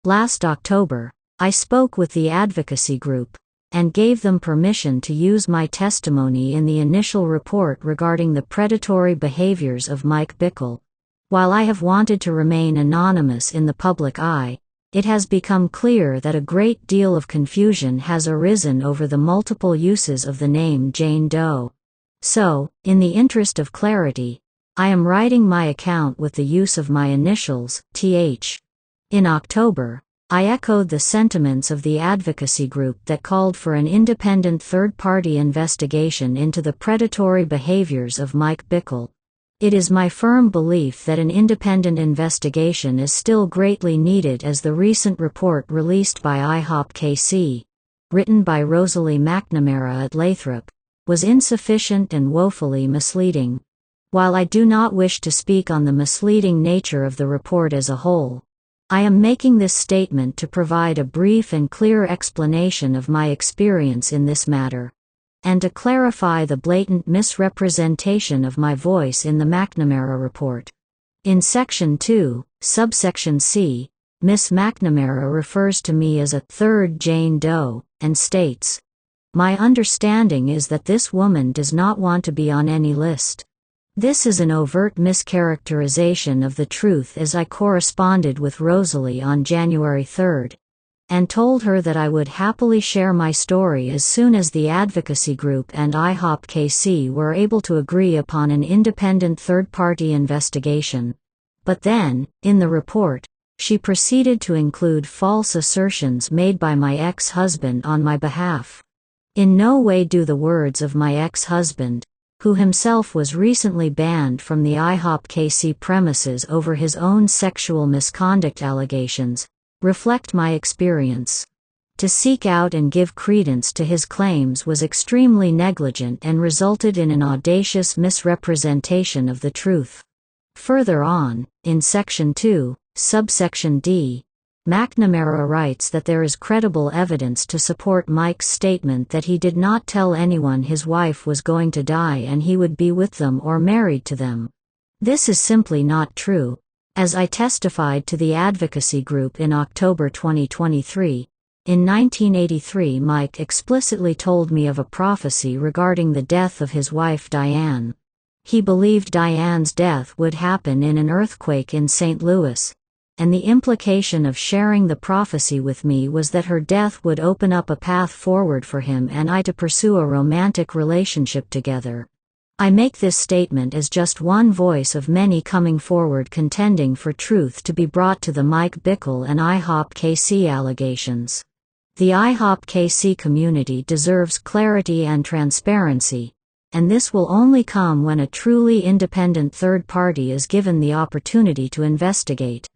Last October, I spoke with the advocacy group and gave them permission to use my testimony in the initial report regarding the predatory behaviors of Mike Bickle. While I have wanted to remain anonymous in the public eye, it has become clear that a great deal of confusion has arisen over the multiple uses of the name Jane Doe. So, in the interest of clarity, I am writing my account with the use of my initials, TH. In October, I echoed the sentiments of the advocacy group that called for an independent third-party investigation into the predatory behaviors of Mike Bickle. It is my firm belief that an independent investigation is still greatly needed, as the recent report released by IHOP-KC, written by Rosalie McNamara at Lathrop, was insufficient and woefully misleading. While I do not wish to speak on the misleading nature of the report as a whole, I am making this statement to provide a brief and clear explanation of my experience in this matter, and to clarify the blatant misrepresentation of my voice in the McNamara report. In Section 2, subsection C, Miss McNamara refers to me as a third Jane Doe, and states, "My understanding is that this woman does not want to be on any list." This is an overt mischaracterization of the truth, as I corresponded with Rosalie on January 3, and told her that I would happily share my story as soon as the advocacy group and IHOP-KC were able to agree upon an independent third-party investigation. But then, in the report, she proceeded to include false assertions made by my ex-husband on my behalf. In no way do the words of my ex-husband, who himself was recently banned from the IHOP-KC premises over his own sexual misconduct allegations, reflect my experience. To seek out and give credence to his claims was extremely negligent and resulted in an audacious misrepresentation of the truth. Further on, in Section 2, subsection D, McNamara writes that there is credible evidence to support Mike's statement that he did not tell anyone his wife was going to die and he would be with them or married to them. This is simply not true. As I testified to the advocacy group in October 2023, in 1983 Mike explicitly told me of a prophecy regarding the death of his wife Diane. He believed Diane's death would happen in an earthquake in St. Louis, and the implication of sharing the prophecy with me was that her death would open up a path forward for him and I to pursue a romantic relationship together. I make this statement as just one voice of many coming forward contending for truth to be brought to the Mike Bickle and IHOP-KC allegations. The IHOP-KC community deserves clarity and transparency, and this will only come when a truly independent third party is given the opportunity to investigate.